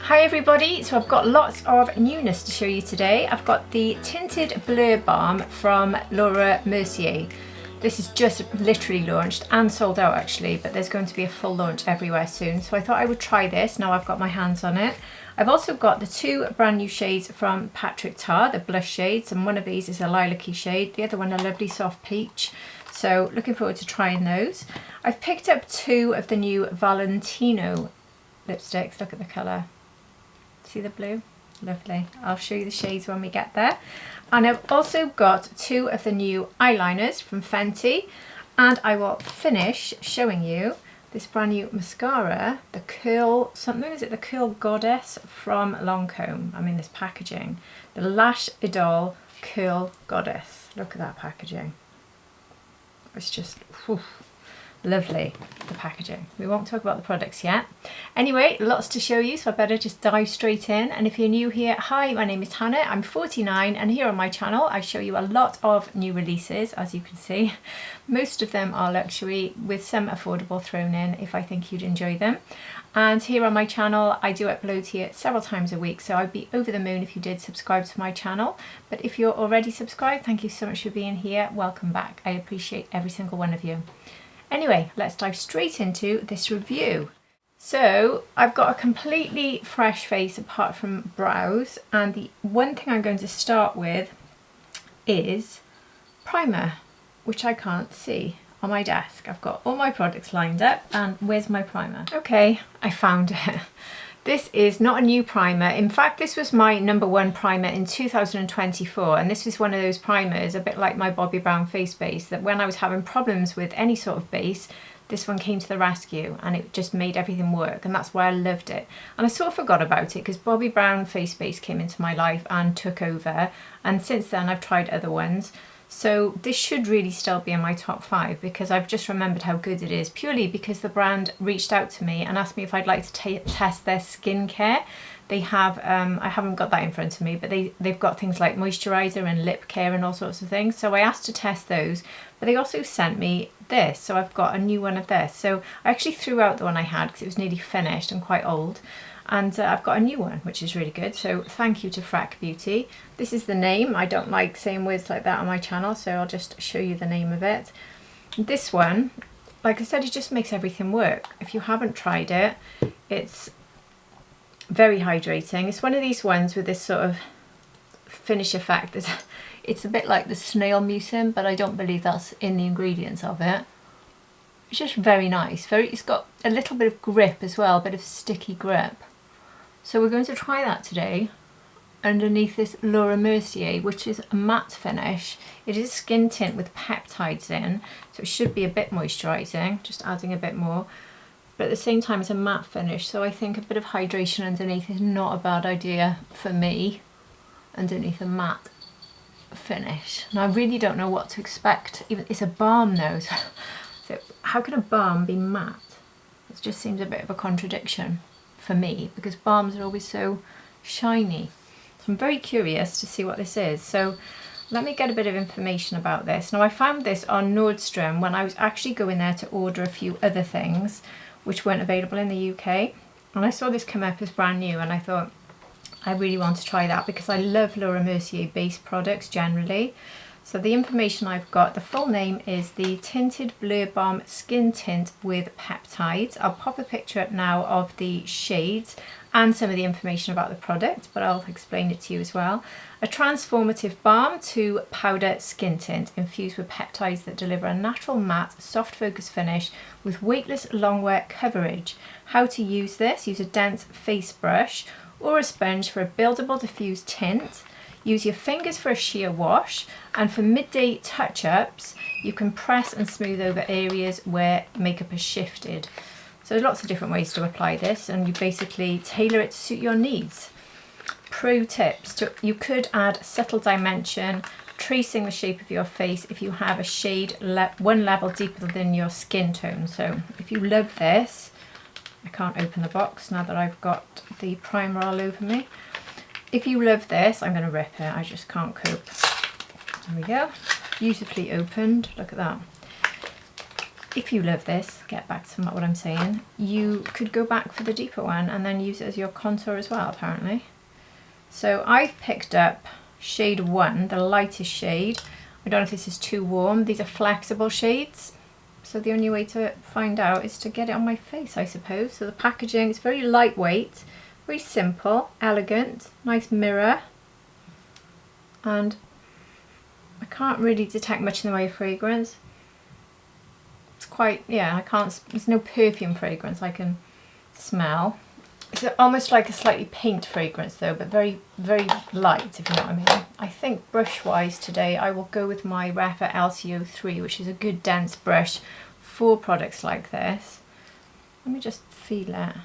Hi everybody, so I've got lots of newness to show you today. I've got the Tinted Blur Balm from Laura Mercier. This is just literally launched and sold out actually, but there's going to be a full launch everywhere soon. So I thought I would try this now I've got my hands on it. I've also got the two brand new shades from Patrick Ta, the blush shades, and one of these is a lilac-y shade, the other one a lovely soft peach. So looking forward to trying those. I've picked up two of the new Valentino lipsticks, look at the colour. See the blue? Lovely. I'll show you the shades when we get there. And I've also got two of the new eyeliners from Fenty, and I will finish showing you this brand new mascara, the Curl something, is it the Curl Goddess from Lancome? I mean this packaging. The LASH IDÅLE Curl Goddess. Look at that packaging. It's just whew, lovely, the packaging. We won't talk about the products yet. Anyway, lots to show you, so I better just dive straight in. And if you're new here, hi, my name is Hannah, I'm 49, and here on my channel I show you a lot of new releases, as you can see. Most of them are luxury, with some affordable thrown in if I think you'd enjoy them. And here on my channel I do upload here several times a week, so I'd be over the moon if you did subscribe to my channel. But if you're already subscribed, thank you so much for being here. Welcome back. I appreciate every single one of you. Anyway, let's dive straight into this review. So I've got a completely fresh face apart from brows, and the one thing I'm going to start with is primer, which I can't see on my desk. I've got all my products lined up, and where's my primer? Okay, I found it. This is not a new primer. In fact, this was my #1 primer in 2024, and this was one of those primers, a bit like my Bobbi Brown face base, that when I was having problems with any sort of base, this one came to the rescue and it just made everything work, and that's why I loved it. And I sort of forgot about it because Bobbi Brown face base came into my life and took over, and since then I've tried other ones. So this should really still be in my top 5 because I've just remembered how good it is, purely because the brand reached out to me and asked me if I'd like to test their skincare. They have, I haven't got that in front of me, but they've got things like moisturiser and lip care and all sorts of things. So I asked to test those, but they also sent me this. So I've got a new one of this. So I actually threw out the one I had because it was nearly finished and quite old. And I've got a new one, which is really good. So thank you to FRECK Beauty. This is the name. I don't like saying words like that on my channel, so I'll just show you the name of it. This one, like I said, it just makes everything work. If you haven't tried it, it's very hydrating. It's one of these ones with this sort of finish effect. It's a bit like the snail mucin, but I don't believe that's in the ingredients of it. It's just very nice. It's got a little bit of grip as well, a bit of sticky grip. So we're going to try that today underneath this Laura Mercier, which is a matte finish. It is a skin tint with peptides in, so it should be a bit moisturising, just adding a bit more. But at the same time it's a matte finish, so I think a bit of hydration underneath is not a bad idea for me, underneath a matte finish. And I really don't know what to expect. Even it's a balm though, so how can a balm be matte? It just seems a bit of a contradiction for me, because balms are always so shiny. So I'm very curious to see what this is. So let me get a bit of information about this. Now I found this on Nordstrom when I was actually going there to order a few other things which weren't available in the UK. And I saw this come up as brand new and I thought I really want to try that because I love Laura Mercier base products generally. So the information I've got, the full name is the Tinted Blur Balm Skin Tint with Peptides. I'll pop a picture up now of the shades and some of the information about the product, but I'll explain it to you as well. A transformative balm to powder skin tint infused with peptides that deliver a natural matte, soft focus finish with weightless longwear coverage. How to use this? Use a dense face brush or a sponge for a buildable diffused tint. Use your fingers for a sheer wash, and for midday touch-ups you can press and smooth over areas where makeup has shifted. So there's lots of different ways to apply this, and you basically tailor it to suit your needs. Pro tips: you could add subtle dimension, tracing the shape of your face if you have a shade one level deeper than your skin tone. So if you love this, I can't open the box now that I've got the primer all over me. If you love this, I'm going to rip it, I just can't cope. There we go, beautifully opened, look at that. if you love this, get back to what I'm saying, you could go back for the deeper one and then use it as your contour as well, apparently. So I've picked up shade 1, the lightest shade. I don't know if this is too warm. These are flexible shades. So the only way to find out is to get it on my face, I suppose. So the packaging is very lightweight, very simple, elegant, nice mirror. And I can't really detect much in the way of fragrance. It's quite, yeah, I can't, there's no perfume fragrance I can smell. It's almost like a slightly paint fragrance though, but very, very light, if you know what I mean. I think brush-wise today I will go with my Refillable LCO3, which is a good dense brush for products like this. Let me just feel it.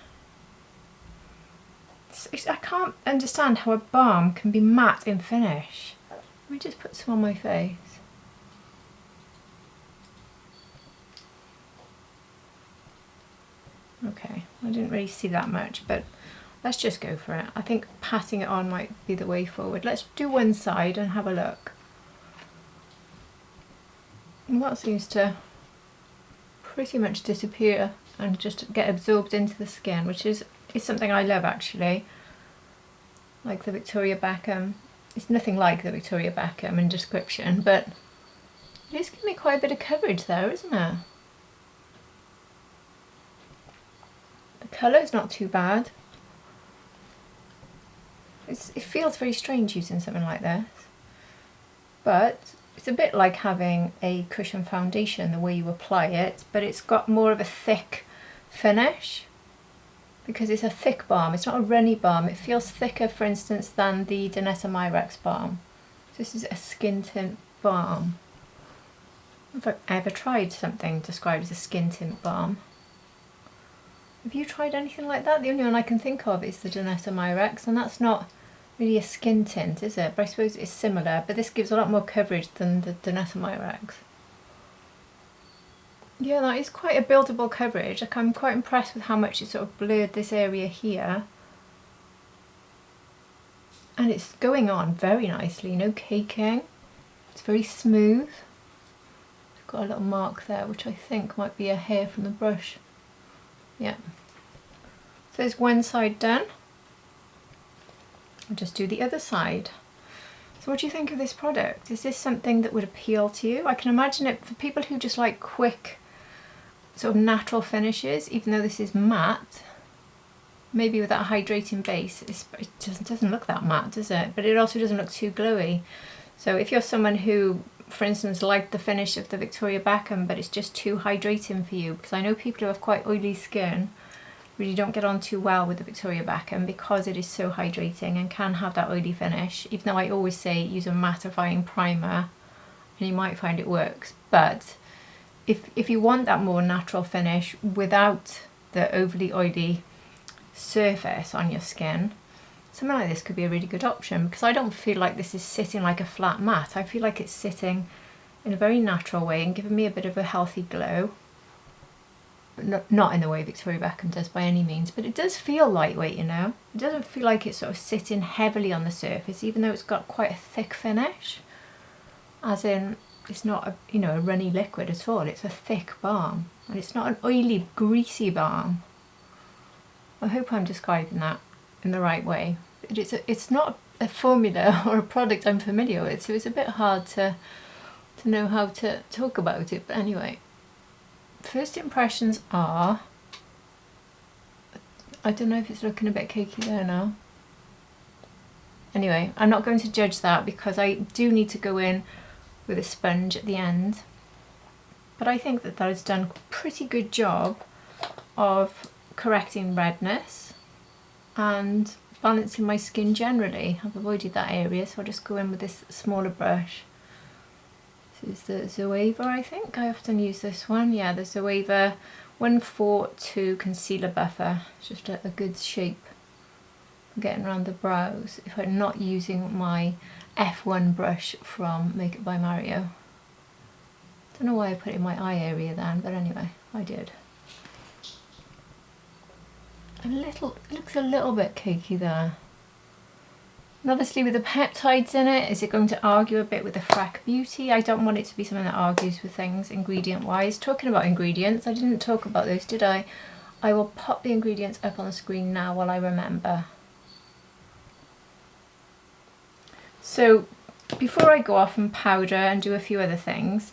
I can't understand how a balm can be matte in finish. Let me just put some on my face. Okay, I didn't really see that much, but let's just go for it. I think patting it on might be the way forward. Let's do one side and have a look. And that seems to pretty much disappear and just get absorbed into the skin, which is something I love actually. Like the Victoria Beckham. It's nothing like the Victoria Beckham in description, but it is giving me quite a bit of coverage there, isn't it? The colour is not too bad. It feels very strange using something like this, but it's a bit like having a cushion foundation, the way you apply it, but it's got more of a thick finish because it's a thick balm. It's not a runny balm. It feels thicker, for instance, than the Denona balm. This is a skin tint balm. I don't know if I've ever tried something described as a skin tint balm. Have you tried anything like that? The only one I can think of is the Denona, and that's not really a skin tint, is it? But I suppose it's similar, but this gives a lot more coverage than the Denona. Yeah, that is quite a buildable coverage. Like, I'm quite impressed with how much it sort of blurred this area here. And it's going on very nicely, no caking. It's very smooth. I've got a little mark there, which I think might be a hair from the brush. Yeah. So there's one side done. I'll just do the other side. So what do you think of this product? Is this something that would appeal to you? I can imagine it for people who just like quick, sort of natural finishes, even though this is matte. Maybe with that hydrating base, it doesn't look that matte, does it? But it also doesn't look too glowy. So if you're someone who, for instance, liked the finish of the Victoria Beckham, but it's just too hydrating for you, because I know people who have quite oily skin really don't get on too well with the Victoria Beckham because it is so hydrating and can have that oily finish, even though I always say use a mattifying primer and you might find it works. But if you want that more natural finish without the overly oily surface on your skin, something like this could be a really good option, because I don't feel like this is sitting like a flat matte. I feel like it's sitting in a very natural way and giving me a bit of a healthy glow. But not in the way Victoria Beckham does by any means, but it does feel lightweight, you know. It doesn't feel like it's sort of sitting heavily on the surface, even though it's got quite a thick finish. As in, it's not a runny liquid at all. It's a thick balm, and it's not an oily, greasy balm. I hope I'm describing that in the right way. It's not a formula or a product I'm familiar with, so it's a bit hard to know how to talk about it. But anyway, first impressions are, I don't know if it's looking a bit cakey there now. Anyway, I'm not going to judge that because I do need to go in with a sponge at the end. But I think that has done a pretty good job of correcting redness and balancing my skin generally. I've avoided that area, so I'll just go in with this smaller brush. This is the Zoeva, I think. I often use this one. Yeah, the Zoeva 142 Concealer Buffer. It's just a good shape for getting around the brows if I'm not using my F1 brush from Makeup by Mario. Don't know why I put it in my eye area then, but anyway, I did. It looks a little bit cakey there. And obviously with the peptides in it, is it going to argue a bit with the FRECK Beauty? I don't want it to be something that argues with things ingredient wise. Talking about ingredients, I didn't talk about those, did I? I will pop the ingredients up on the screen now while I remember. So before I go off and powder and do a few other things,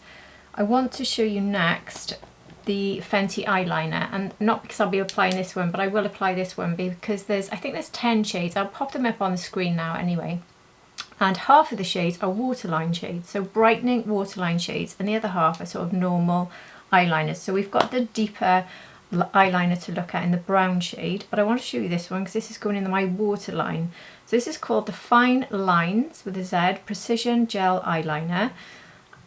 I want to show you next the Fenty eyeliner, and not because I'll be applying this one, but I will apply this one because I think there's 10 shades. I'll pop them up on the screen now anyway. And half of the shades are waterline shades, so brightening waterline shades, and the other half are sort of normal eyeliners. So we've got the deeper eyeliner to look at in the brown shade, but I want to show you this one because this is going in my waterline. So this is called the Fine Lines with a Z Precision Gel Eyeliner.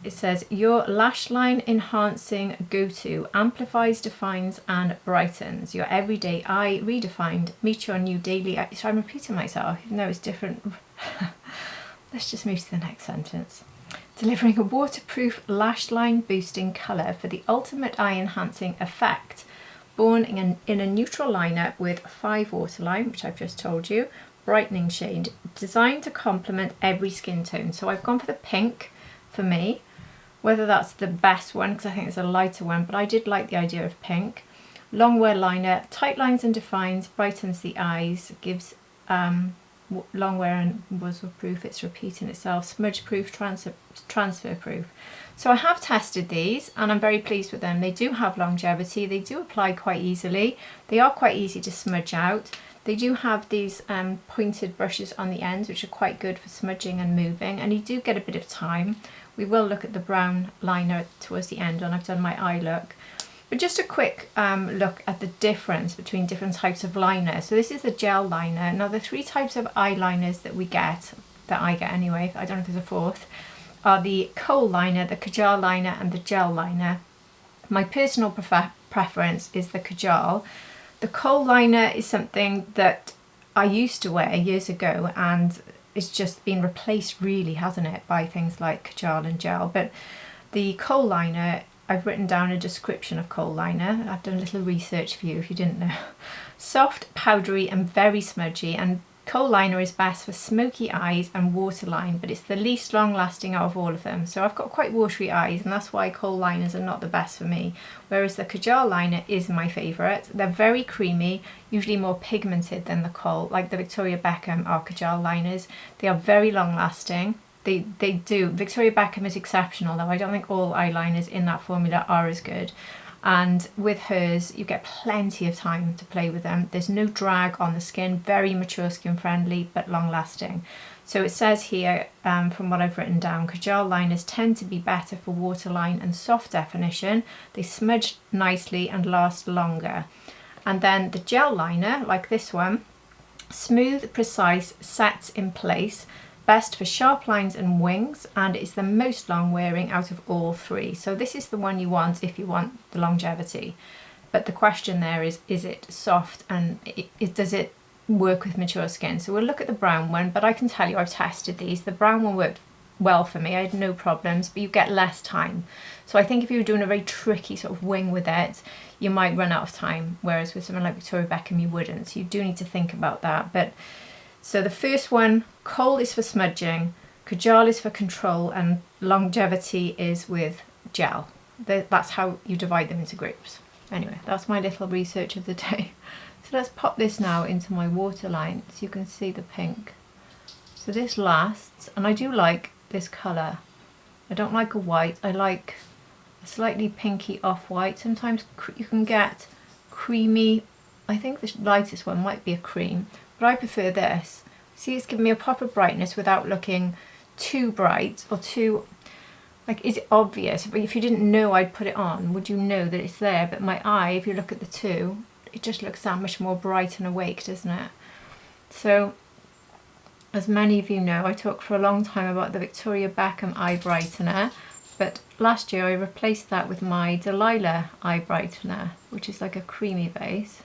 It says, your lash line enhancing go-to, amplifies, defines and brightens your everyday eye redefined. Meet your new daily eye. So I'm repeating myself, even though it's different. Let's just move to the next sentence. Delivering a waterproof lash line boosting colour for the ultimate eye enhancing effect. Born in a neutral liner with 5 waterline, which I've just told you, brightening shade, designed to complement every skin tone. So I've gone for the pink for me. Whether that's the best one, because I think it's a lighter one, but I did like the idea of pink. Long wear liner, tight lines and defines, brightens the eyes, gives long wear and muzzle proof, it's repeating itself, smudge proof, transfer proof. So I have tested these and I'm very pleased with them. They do have longevity, they do apply quite easily, they are quite easy to smudge out. They do have these pointed brushes on the ends, which are quite good for smudging and moving, and you do get a bit of time. We will look at the brown liner towards the end when I've done my eye look. But just a quick look at the difference between different types of liner. So this is the gel liner. Now the 3 types of eyeliners that we get, that I get anyway, I don't know if there's a fourth, are the kohl liner, the kajal liner and the gel liner. My personal preference is the kajal. The kohl liner is something that I used to wear years ago and it's just been replaced really, hasn't it, by things like kajal and gel. But the kohl liner, I've written down a description of kohl liner. I've done a little research for you if you didn't know. Soft, powdery and very smudgy, and kohl liner is best for smoky eyes and waterline, but it's the least long lasting out of all of them. So I've got quite watery eyes and that's why kohl liners are not the best for me. Whereas the kajal liner is my favourite. They're very creamy, usually more pigmented than the kohl, like the Victoria Beckham are kajal liners. They are very long lasting. They do. Victoria Beckham is exceptional though. I don't think all eyeliners in that formula are as good. And with hers you get plenty of time to play with them. There's no drag on the skin, very mature skin friendly but long lasting. So it says here from what I've written down, kajal liners tend to be better for waterline and soft definition. They smudge nicely and last longer. And then the gel liner, like this one, smooth, precise, sets in place, best for sharp lines and wings, and is the most long wearing out of all 3. So this is the one you want if you want the longevity. But the question there is it soft and does it work with mature skin? So we'll look at the brown one, but I can tell you I've tested these. The brown one worked well for me, I had no problems, but you get less time. So I think if you were doing a very tricky sort of wing with it, you might run out of time, whereas with something like Victoria Beckham you wouldn't. So you do need to think about that. But so the first one, kohl is for smudging, kajal is for control, and longevity is with gel. That's how you divide them into groups. Anyway, that's my little research of the day. So let's pop this now into my waterline so you can see the pink. So this lasts, and I do like this colour. I don't like a white, I like a slightly pinky off-white. Sometimes you can get creamy, I think the lightest one might be a cream, but I prefer this. See, it's giving me a proper brightness without looking too bright or too, like, is it obvious? But if you didn't know I'd put it on, would you know that it's there? But my eye, if you look at the two, it just looks that much more bright and awake, doesn't it? So, as many of you know, I talked for a long time about the Victoria Beckham eye brightener, but last year I replaced that with my Delilah eye brightener, which is like a creamy base.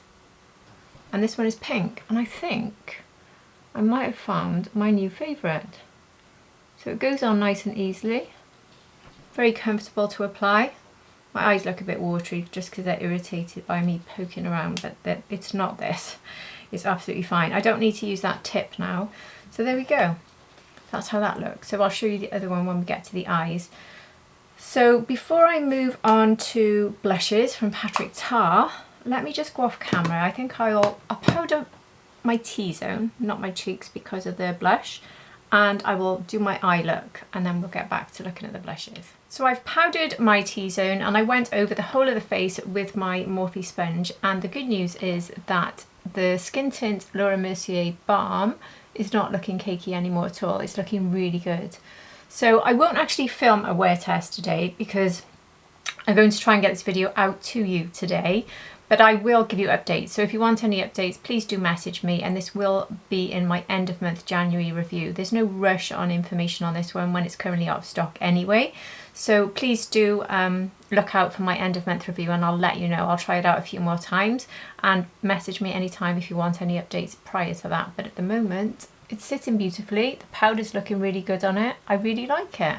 And this one is pink, and I think I might have found my new favourite. So it goes on nice and easily, very comfortable to apply. My eyes look a bit watery just because they're irritated by me poking around, but it's not this. is absolutely fine. I don't need to use that tip now. So there we go. That's how that looks. So I'll show you the other one when we get to the eyes. So before I move on to blushes from Patrick Tar, let me just go off camera. I think I'll powder my T-zone, not my cheeks because of the blush, and I will do my eye look, and then we'll get back to looking at the blushes. So I've powdered my T-zone and I went over the whole of the face with my Morphe sponge, and the good news is that the Skin Tint Laura Mercier Balm is not looking cakey anymore at all. It's looking really good. So I won't actually film a wear test today because I'm going to try and get this video out to you today, but I will give you updates. So if you want any updates, please do message me, and this will be in my end of month January review. There's no rush on information on this one when it's currently out of stock anyway. So please do look out for my end of month review, and I'll let you know. I'll try it out a few more times, and message me anytime if you want any updates prior to that. But at the moment, it's sitting beautifully. The powder's looking really good on it. I really like it.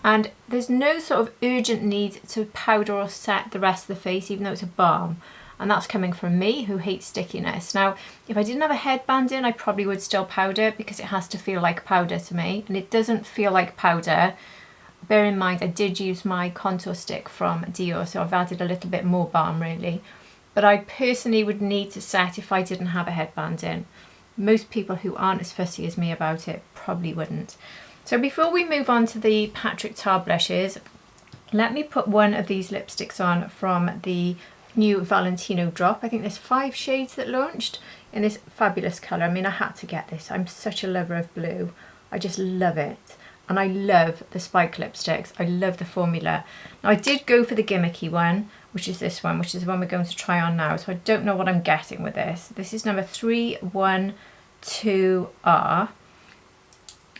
And there's no sort of urgent need to powder or set the rest of the face, even though it's a balm. And that's coming from me, who hates stickiness. Now, if I didn't have a headband in, I probably would still powder because it has to feel like powder to me. And it doesn't feel like powder. Bear in mind, I did use my contour stick from Dior, so I've added a little bit more balm really. But I personally would need to set if I didn't have a headband in. Most people who aren't as fussy as me about it probably wouldn't. So before we move on to the Patrick Tar blushes, let me put one of these lipsticks on from the new Valentino drop. I think there's 5 shades that launched in this fabulous colour. I mean, I had to get this. I'm such a lover of blue. I just love it. And I love the spike lipsticks. I love the formula. Now I did go for the gimmicky one, which is this one, which is the one we're going to try on now. So I don't know what I'm getting with this. This is number 312R.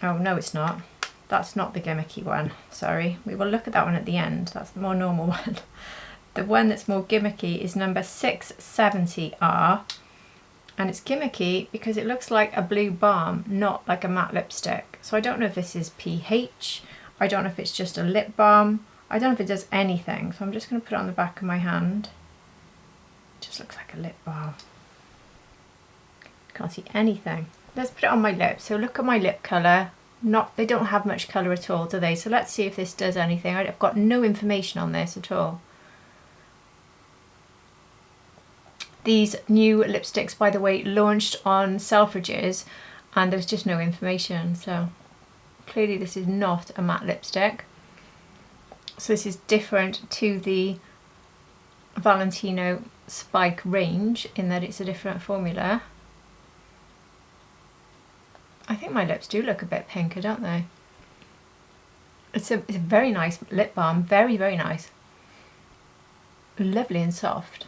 Oh, no, it's not. That's not the gimmicky one. Sorry. We will look at that one at the end. That's the more normal one. The one that's more gimmicky is number 670R. And it's gimmicky because it looks like a blue balm, not like a matte lipstick. So I don't know if this is pH. I don't know if it's just a lip balm. I don't know if it does anything. So I'm just going to put it on the back of my hand. It just looks like a lip balm. Can't see anything. Let's put it on my lips. So look at my lip colour. They don't have much colour at all, do they? So let's see if this does anything. I've got no information on this at all. These new lipsticks, by the way, launched on Selfridges, and there's just no information. So clearly this is not a matte lipstick. So this is different to the Valentino Spike range in that it's a different formula. I think my lips do look a bit pinker, don't they? It's a very nice lip balm, very, very nice. Lovely and soft.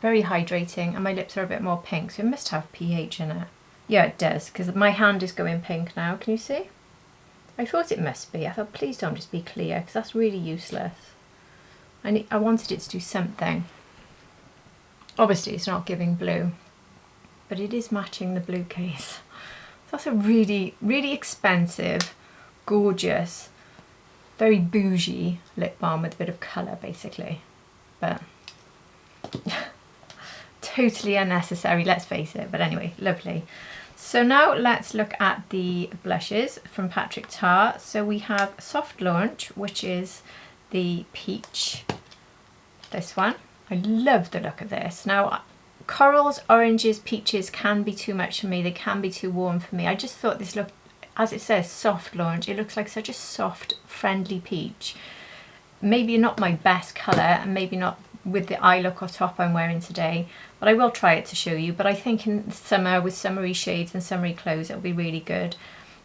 Very hydrating, and my lips are a bit more pink, so it must have pH in it. Yeah, it does, because my hand is going pink now. Can you see? I thought it must be. I thought, please don't just be clear, because that's really useless. I wanted it to do something. Obviously, it's not giving blue, but it is matching the blue case. That's a really, really expensive, gorgeous, very bougie lip balm with a bit of colour, basically. But totally unnecessary, let's face it. But anyway, lovely. So now let's look at the blushes from Patrick Tar. So we have Soft Launch, which is the peach. This one. I love the look of this. Now, corals, oranges, peaches can be too much for me. They can be too warm for me. I just thought this looked, as it says, Soft Launch. It looks like such a soft, friendly peach. Maybe not my best colour, and maybe not with the eye look or top I'm wearing today, but I will try it to show you. But I think in summer, with summery shades and summery clothes, it'll be really good.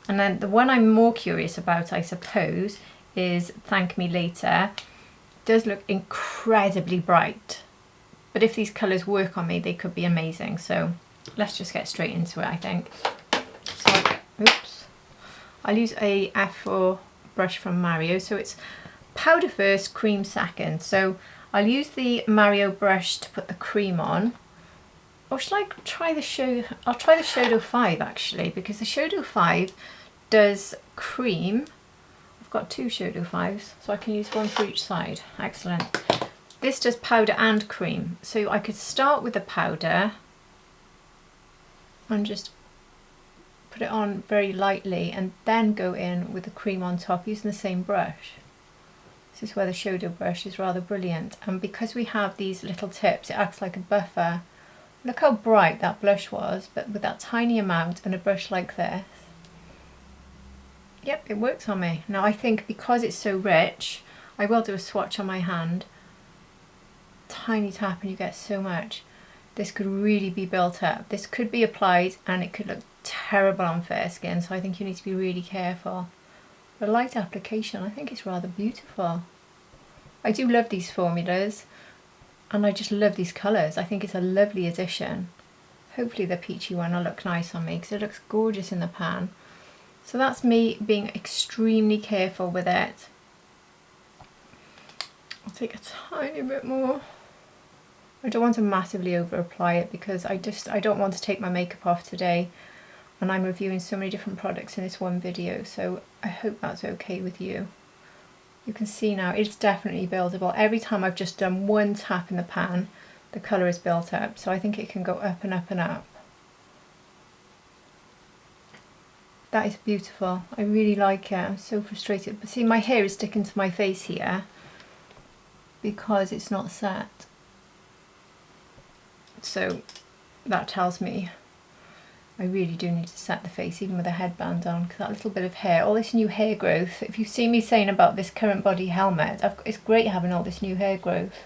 And then the one I'm more curious about, I suppose, is Thank Me Later. It does look incredibly bright, but if these colours work on me, they could be amazing. So let's just get straight into it, I think. So, oops. I'll use a F4 brush from Mario. So it's powder first, cream second. So I'll use the Mario brush to put the cream on. Or should I try the Shadow? I'll try the Shadow 5 actually, because the Shadow 5 does cream. I've got 2 Shadow 5s, so I can use one for each side. Excellent. This does powder and cream. So I could start with the powder and just put it on very lightly and then go in with the cream on top using the same brush. This is where the shadow brush is rather brilliant, and because we have these little tips it acts like a buffer. Look how bright that blush was, but with that tiny amount and a brush like this, yep, it works on me. Now I think because it's so rich, I will do a swatch on my hand. Tiny tap and you get so much. This could really be built up. This could be applied and it could look terrible on fair skin, so I think you need to be really careful. The light application, I think it's rather beautiful. I do love these formulas and I just love these colours. I think it's a lovely addition. Hopefully the peachy one will look nice on me because it looks gorgeous in the pan. So that's me being extremely careful with it. I'll take a tiny bit more. I don't want to massively over apply it because I don't want to take my makeup off today, and I'm reviewing so many different products in this one video, so I hope that's okay with you. You can see now it's definitely buildable. Every time I've just done one tap in the pan, the colour is built up, so I think it can go up and up and up. That is beautiful. I really like it. I'm so frustrated. But see, my hair is sticking to my face here because it's not set. So that tells me I really do need to set the face even with a headband on, because that little bit of hair, all this new hair growth, if you see me saying about this current body helmet, it's great having all this new hair growth,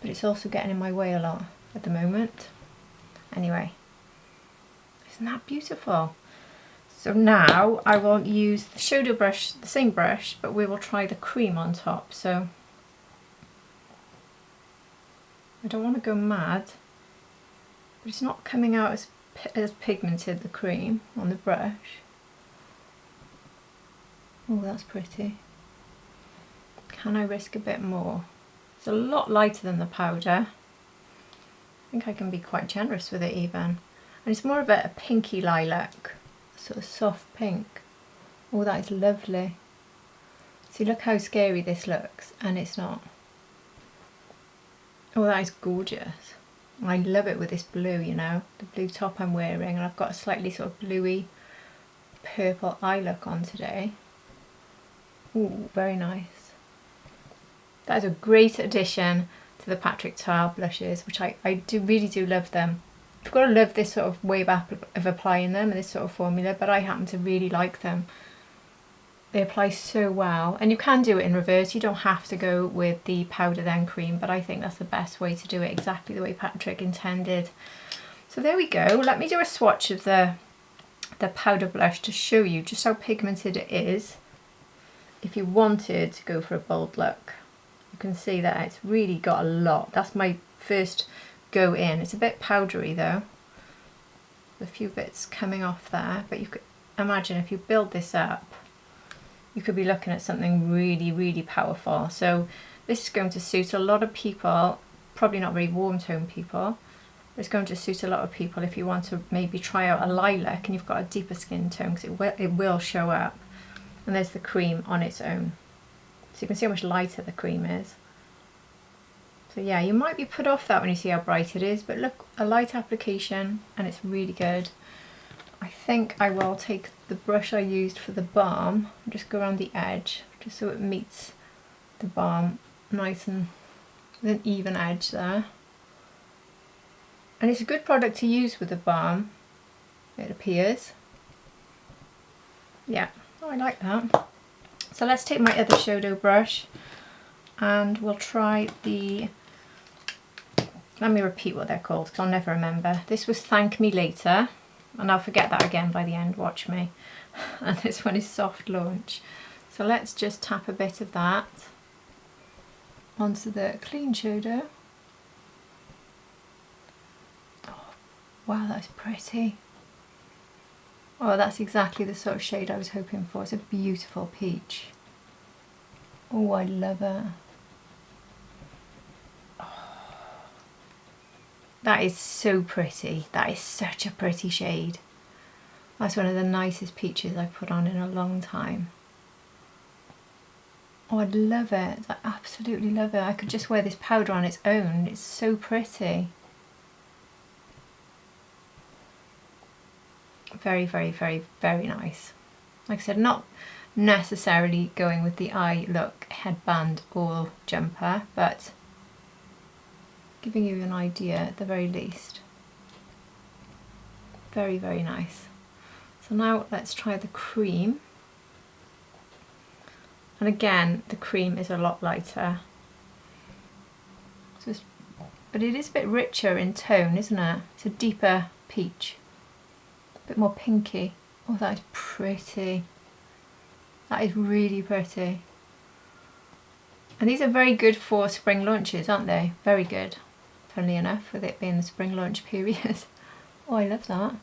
but it's also getting in my way a lot at the moment. Anyway, isn't that beautiful? So now I will use the shadow brush, the same brush, but we will try the cream on top. So I don't want to go mad, but it's not coming out as pigmented, the cream on the brush. Oh, that's pretty. Can I risk a bit more? It's a lot lighter than the powder. I think I can be quite generous with it even. And it's more of a pinky lilac, sort of soft pink. Oh, that is lovely. See, look how scary this looks, and it's not. Oh, that is gorgeous. I love it with this blue, you know, the blue top I'm wearing, and I've got a slightly sort of bluey purple eye look on today. Ooh, very nice. That is a great addition to the Patrick Tile blushes, which I really do love them. You've got to love this sort of way of applying them and this sort of formula, but I happen to really like them. They apply so well, and you can do it in reverse. You don't have to go with the powder then cream, but I think that's the best way to do it, exactly the way Patrick intended. So there we go. Let me do a swatch of the powder blush to show you just how pigmented it is. If you wanted to go for a bold look, you can see that it's really got a lot. That's my first go in. It's a bit powdery though, a few bits coming off there, but you could imagine if you build this up, you could be looking at something really, really powerful. So this is going to suit a lot of people, probably not very warm tone people. It's going to suit a lot of people if you want to maybe try out a lilac and you've got a deeper skin tone, because it will show up. And there's the cream on its own. So you can see how much lighter the cream is. So yeah, you might be put off that when you see how bright it is, but look, a light application and it's really good. I think I will take the brush I used for the balm and just go around the edge, just so it meets the balm nice and with an even edge there. And it's a good product to use with the balm, it appears. Yeah, oh, I like that. So let's take my other shadow brush and we'll try the, let me repeat what they're called because I'll never remember. This was Thank Me Later, and I'll forget that again by the end, watch me. And this one is Soft Launch. So let's just tap a bit of that onto the clean shadow. Oh, wow, that's pretty. Oh, that's exactly the sort of shade I was hoping for. It's a beautiful peach. Oh, I love it. That is so pretty. That is such a pretty shade. That's one of the nicest peaches I've put on in a long time. Oh, I love it. I absolutely love it. I could just wear this powder on its own. It's so pretty. Very, very, very, very nice. Like I said, not necessarily going with the eye look headband or jumper, but giving you an idea at the very least. Very, very nice. So now let's try the cream. And again, the cream is a lot lighter. So but it is a bit richer in tone, isn't it? It's a deeper peach. A bit more pinky. Oh, that is pretty. That is really pretty. And these are very good for spring launches, aren't they? Very good, funnily enough, with it being the spring launch period. Oh, I love that.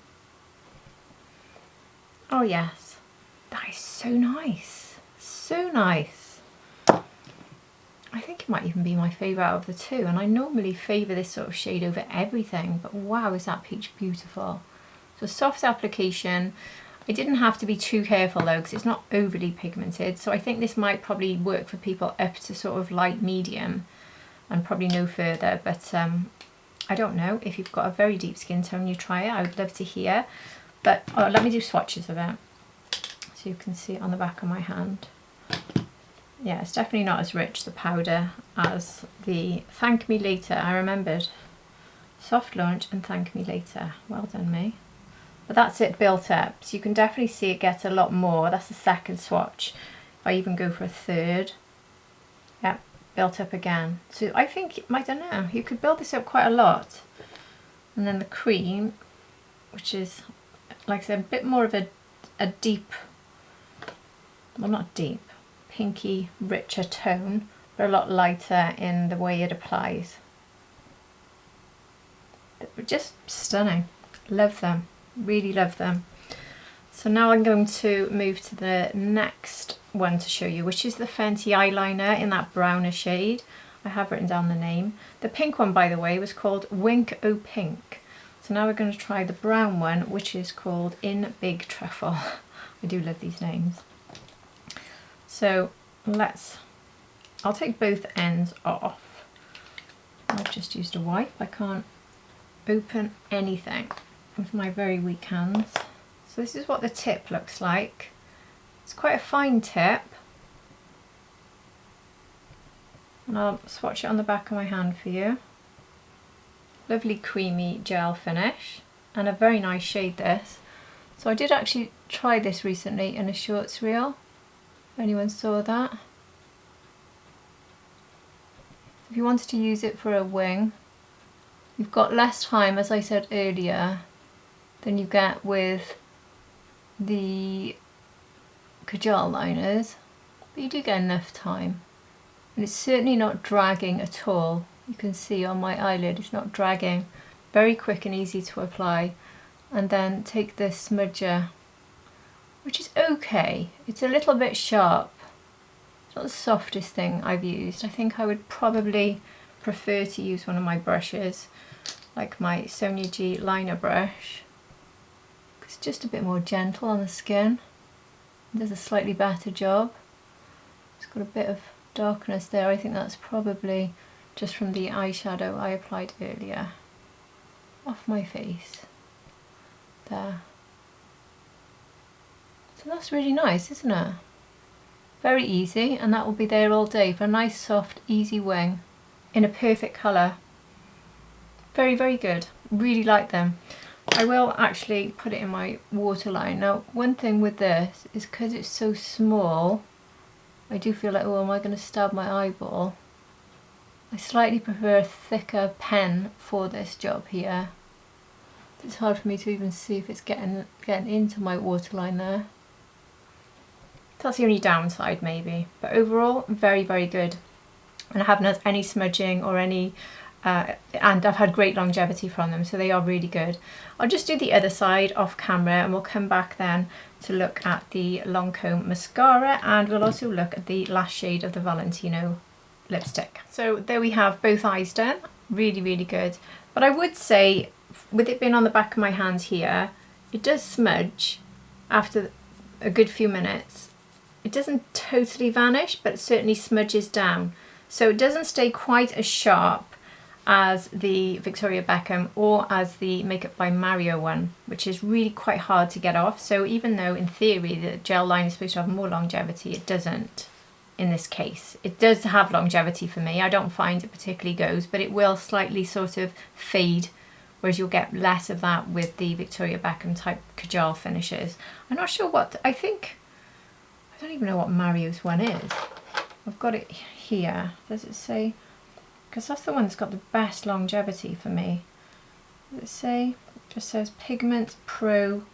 Oh yes, that is so nice. So nice. I think it might even be my favourite out of the two, and I normally favour this sort of shade over everything, but wow, is that peach beautiful. So soft application. I didn't have to be too careful though, because it's not overly pigmented, so I think this might probably work for people up to sort of light medium and probably no further, but I don't know. If you've got a very deep skin tone, you try it. I would love to hear. But let me do swatches of it so you can see it on the back of my hand. Yeah, it's definitely not as rich, the powder, as the Thank Me Later. I remembered. Soft launch and Thank Me Later. Well done, me. But that's it built up. So you can definitely see it gets a lot more. That's the second swatch. If I even go for a third. Yep, built up again. So I think, I don't know, you could build this up quite a lot. And then the cream, which is, like I said, a bit more of a deep, well not deep, pinky, richer tone, but a lot lighter in the way it applies. Just stunning. Love them. Really love them. So now I'm going to move to the next one to show you, which is the Fenty eyeliner in that browner shade. I have written down the name. The pink one, by the way, was called Wink O Pink. So now we're going to try the brown one, which is called In Big Truffle. I do love these names. So I'll take both ends off. I've just used a wipe. I can't open anything with my very weak hands. So this is what the tip looks like. It's quite a fine tip. And I'll swatch it on the back of my hand for you. Lovely creamy gel finish and a very nice shade this. So I did actually try this recently in a shorts reel, if anyone saw that. If you wanted to use it for a wing, you've got less time, as I said earlier, than you get with the Kajal liners, but you do get enough time. And it's certainly not dragging at all. You can see on my eyelid it's not dragging. Very quick and easy to apply. And then take this smudger, which is okay. It's a little bit sharp. It's not the softest thing I've used. I think I would probably prefer to use one of my brushes, like my Sonia G liner brush. It's just a bit more gentle on the skin. It does a slightly better job. It's got a bit of darkness there. I think that's probably just from the eyeshadow I applied earlier. Off my face. There. So that's really nice, isn't it? Very easy, and that will be there all day for a nice soft easy wing in a perfect colour. Very, very good. Really like them. I will actually put it in my waterline. Now, one thing with this is because it's so small, I do feel like, oh, am I going to stab my eyeball? I slightly prefer a thicker pen for this job here. It's hard for me to even see if it's getting into my waterline there. That's the only downside maybe, but overall very, very good. And I haven't had any smudging or any and I've had great longevity from them, so they are really good. I'll just do the other side off camera and we'll come back then to look at the Lancôme mascara, and we'll also look at the last shade of the Valentino lipstick. So there we have both eyes done. Really, really good. But I would say, with it being on the back of my hand here, it does smudge after a good few minutes. It doesn't totally vanish, but it certainly smudges down. So it doesn't stay quite as sharp as the Victoria Beckham or as the Makeup by Mario one, which is really quite hard to get off. So even though in theory the gel line is supposed to have more longevity, it doesn't in this case. It does have longevity for me. I don't find it particularly goes, but it will slightly sort of fade, whereas you'll get less of that with the Victoria Beckham type kajal finishes. I'm not sure what, I don't even know what Mario's one is. I've got it here. Does it say? Because that's the one that's got the best longevity for me. Does it say? It just says Pigment Pro,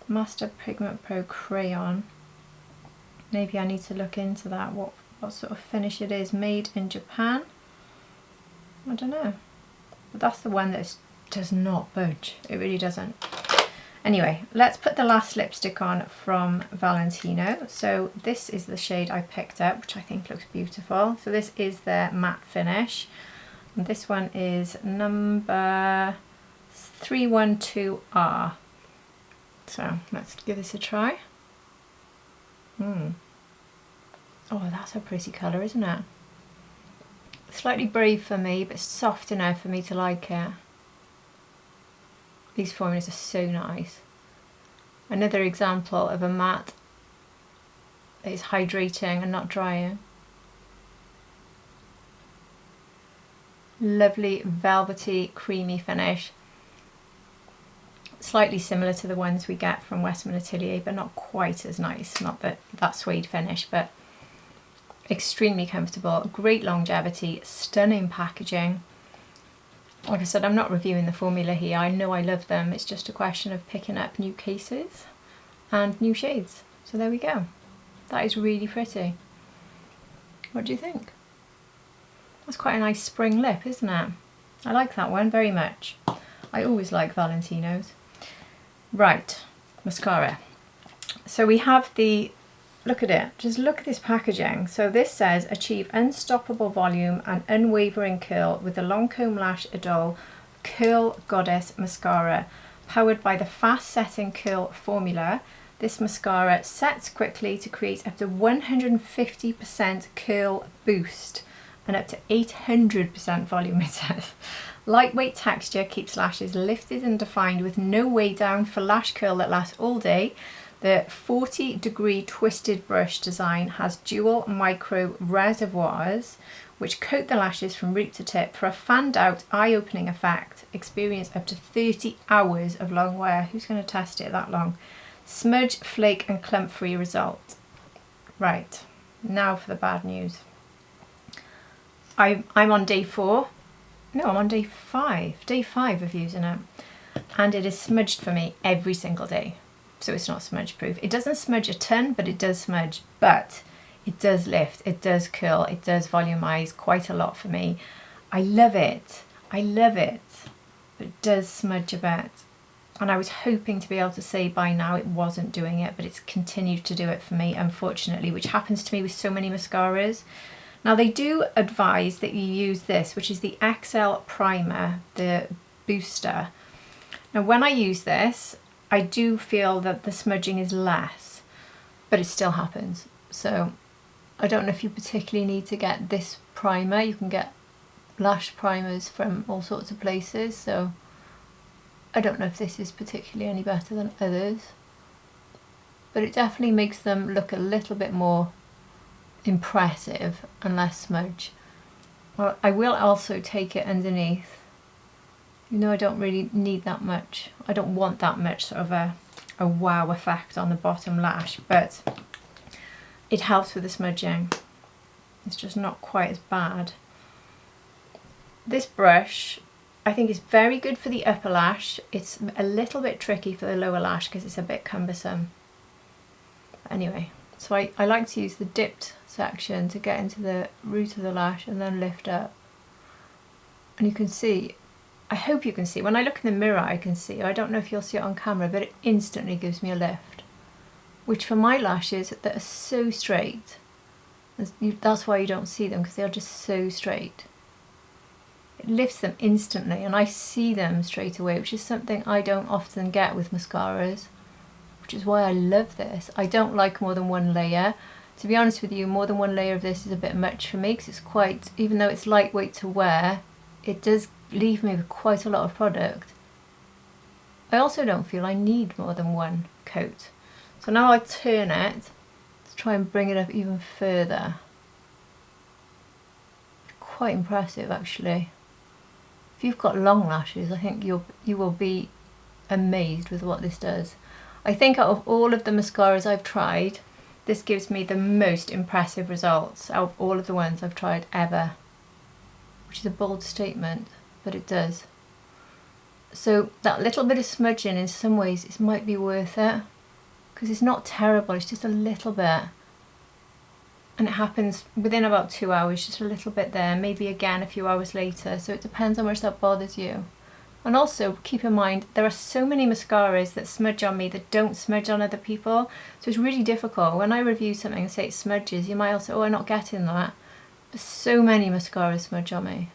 Master Pigment Pro Crayon. Maybe I need to look into that, what sort of finish it is. Made in Japan? I don't know. But that's the one that does not budge. It really doesn't. Anyway, let's put the last lipstick on from Valentino. So this is the shade I picked up, which I think looks beautiful. So this is their matte finish. And this one is number 312R. So let's give this a try. Oh, that's a pretty colour, isn't it? Slightly brave for me, but soft enough for me to like it. These formulas are so nice. Another example of a matte that is hydrating and not drying. Lovely velvety creamy finish. Slightly similar to the ones we get from Westman Atelier, but not quite as nice. Not that suede finish, but extremely comfortable. Great longevity, stunning packaging. Like I said, I'm not reviewing the formula here. I know I love them. It's just a question of picking up new cases and new shades. So there we go. That is really pretty. What do you think? That's quite a nice spring lip, isn't it? I like that one very much. I always like Valentino's. Right, mascara. So we have the, look at it, just look at this packaging. So this says achieve unstoppable volume and unwavering curl with the Lancôme Lash IDôLE Curl Goddess Mascara. Powered by the fast setting curl formula, this mascara sets quickly to create up to 150% curl boost and up to 800% volume, it says. Lightweight texture keeps lashes lifted and defined with no weigh down for lash curl that lasts all day. The 40-degree twisted brush design has dual micro reservoirs which coat the lashes from root to tip for a fanned out, eye-opening effect. Experience up to 30 hours of long wear. Who's going to test it that long? Smudge, flake and clump free result. Right, now for the bad news. I'm on day 4. No, I'm on day 5. Day 5 of using it. And it is smudged for me every single day. So it's not smudge proof. It doesn't smudge a ton, but it does smudge. But it does lift, it does curl, it does volumize quite a lot for me. I love it. I love it. But it does smudge a bit. And I was hoping to be able to say by now it wasn't doing it, but it's continued to do it for me, unfortunately, which happens to me with so many mascaras. Now they do advise that you use this, which is the XL Primer, the booster. Now when I use this, I do feel that the smudging is less, but it still happens. So I don't know if you particularly need to get this primer. You can get lash primers from all sorts of places, so I don't know if this is particularly any better than others, but it definitely makes them look a little bit more impressive and less smudge. Well, I will also take it underneath. You know, I don't really need that much. I don't want that much sort of a wow effect on the bottom lash, but it helps with the smudging. It's just not quite as bad. This brush I think is very good for the upper lash. It's a little bit tricky for the lower lash because it's a bit cumbersome. Anyway, so I like to use the dipped section to get into the root of the lash and then lift up. And you can see, I hope you can see, when I look in the mirror I can see, I don't know if you'll see it on camera, but it instantly gives me a lift. Which for my lashes that are so straight, that's why you don't see them, because they're just so straight. It lifts them instantly and I see them straight away, which is something I don't often get with mascaras, which is why I love this. I don't like more than one layer. To be honest with you, more than one layer of this is a bit much for me because it's quite, even though it's lightweight to wear, it does leave me with quite a lot of product. I also don't feel I need more than one coat. So now I turn it to try and bring it up even further. Quite impressive actually. If you've got long lashes, I think you will be amazed with what this does. I think out of all of the mascaras I've tried, this gives me the most impressive results out of all of the ones I've tried ever. Which is a bold statement, but it does. So that little bit of smudging in some ways, it might be worth it. Because it's not terrible, it's just a little bit. And it happens within about 2 hours, just a little bit there, maybe again a few hours later. So it depends how much that bothers you. And also keep in mind, there are so many mascaras that smudge on me that don't smudge on other people. So it's really difficult. When I review something and say it smudges, you might also, oh, I'm not getting that. But so many mascaras smudge on me.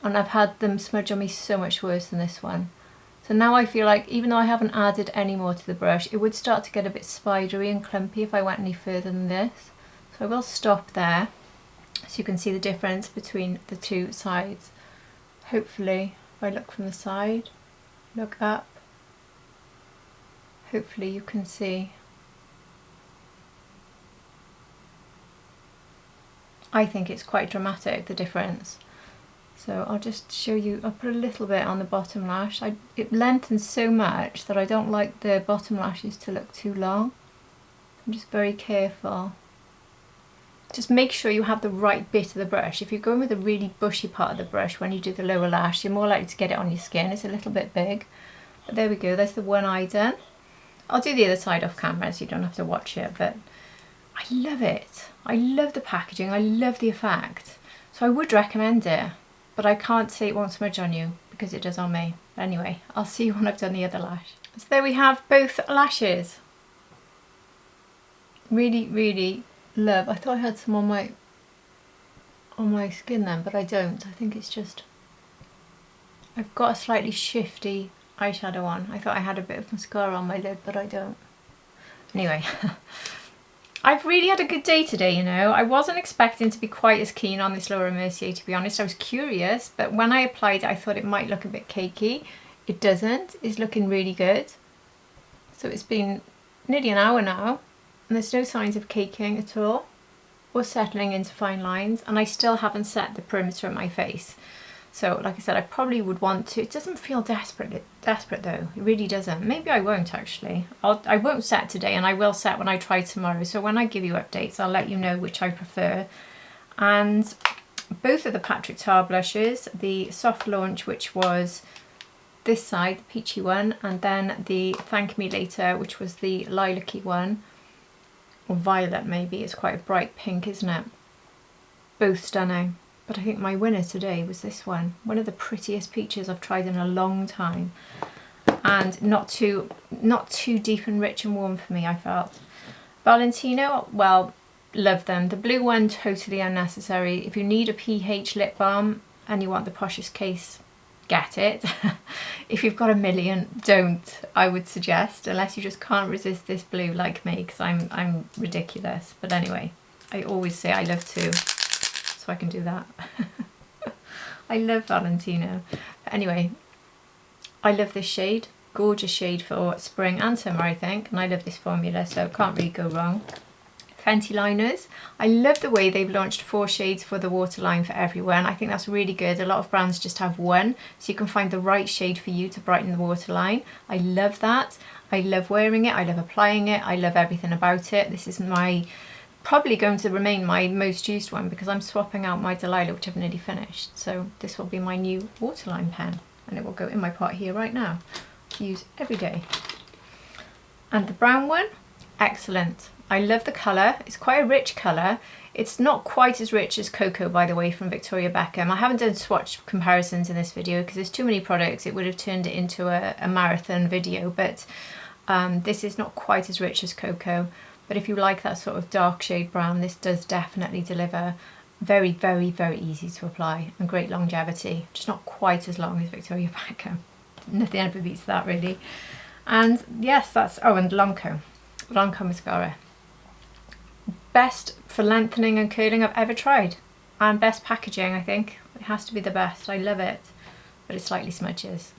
And I've had them smudge on me so much worse than this one. So now I feel like, even though I haven't added any more to the brush, it would start to get a bit spidery and clumpy if I went any further than this. So I will stop there, so you can see the difference between the two sides. Hopefully, if I look from the side, look up, hopefully you can see. I think it's quite dramatic, the difference. So I'll just show you, I'll put a little bit on the bottom lash. It lengthens so much that I don't like the bottom lashes to look too long. I'm just very careful. Just make sure you have the right bit of the brush. If you're going with a really bushy part of the brush when you do the lower lash, you're more likely to get it on your skin. It's a little bit big. But there we go, there's the one eye done. I'll do the other side off camera so you don't have to watch it, but I love it. I love the packaging, I love the effect. So I would recommend it, but I can't say it won't smudge on you because it does on me. Anyway, I'll see you when I've done the other lash. So there we have both lashes. Really, really love. I thought I had some on my skin then, but I don't. I think it's just, I've got a slightly shifty eyeshadow on. I thought I had a bit of mascara on my lid, but I don't. Anyway, I've really had a good day today, you know. I wasn't expecting to be quite as keen on this Laura Mercier, to be honest. I was curious, but when I applied it, I thought it might look a bit cakey. It doesn't. It's looking really good. So it's been nearly an hour now, and there's no signs of caking at all or settling into fine lines, and I still haven't set the perimeter of my face. So like I said, I probably would want to. It doesn't feel desperate though. It really doesn't. Maybe I won't actually. I won't set today, and I will set when I try tomorrow. So when I give you updates, I'll let you know which I prefer. And both of the Patrick Tar blushes, the soft launch, which was this side, the peachy one, and then the Thank Me Later, which was the lilac-y one. Or violet maybe, it's quite a bright pink, isn't it? Both stunning. But I think my winner today was this one. One of the prettiest peaches I've tried in a long time. And not too deep and rich and warm for me, I felt. Valentino, well, love them. The blue one, totally unnecessary. If you need a pH lip balm and you want the poshest case, get it. If you've got a million, don't, I would suggest, unless you just can't resist this blue like me, because I'm ridiculous. But anyway, I always say I love to, so I can do that. I love Valentino. But anyway, I love this shade. Gorgeous shade for spring and summer, I think, and I love this formula, so can't really go wrong. Fenty liners. I love the way they've launched 4 shades for the waterline for everyone. I think that's really good. A lot of brands just have one, so you can find the right shade for you to brighten the waterline. I love that. I love wearing it. I love applying it. I love everything about it. This is probably going to remain my most used one because I'm swapping out my Delilah, which I've nearly finished. So this will be my new waterline pen, and it will go in my pot here right now to use every day. And the brown one, excellent. I love the colour. It's quite a rich colour. It's not quite as rich as Cocoa, by the way, from Victoria Beckham. I haven't done swatch comparisons in this video because there's too many products. It would have turned it into a marathon video, but this is not quite as rich as Cocoa. But if you like that sort of dark shade brown, this does definitely deliver. Very, very, very easy to apply and great longevity. Just not quite as long as Victoria Beckham. Nothing ever beats that, really. And yes, that's, oh, and Lancôme mascara. Best for lengthening and curling I've ever tried, and best packaging, I think. It has to be the best. I love it, but it slightly smudges.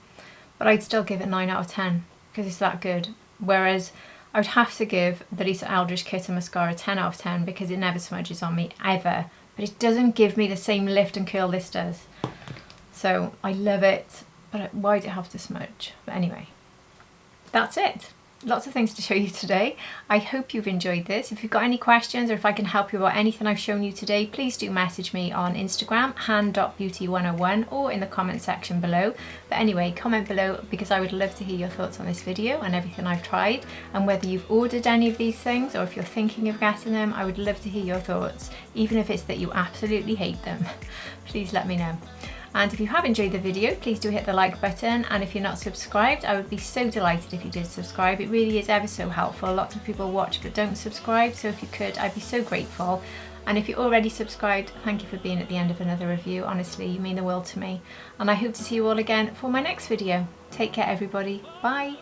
But I'd still give it 9 out of 10 because it's that good. Whereas I would have to give the Lisa Eldridge Kit and Mascara 10 out of 10 because it never smudges on me, ever. But it doesn't give me the same lift and curl this does. So I love it, but why do it have to smudge? But anyway, that's it. Lots of things to show you today. I hope you've enjoyed this. If you've got any questions or if I can help you about anything I've shown you today, please do message me on Instagram, han.beauty101, or in the comment section below. But anyway, comment below because I would love to hear your thoughts on this video and everything I've tried, and whether you've ordered any of these things or if you're thinking of getting them. I would love to hear your thoughts, even if it's that you absolutely hate them. Please let me know. And if you have enjoyed the video, please do hit the like button, and if you're not subscribed, I would be so delighted if you did subscribe. It really is ever so helpful. Lots of people watch but don't subscribe, so if you could, I'd be so grateful. And if you're already subscribed, thank you for being at the end of another review. Honestly, you mean the world to me. And I hope to see you all again for my next video. Take care everybody. Bye.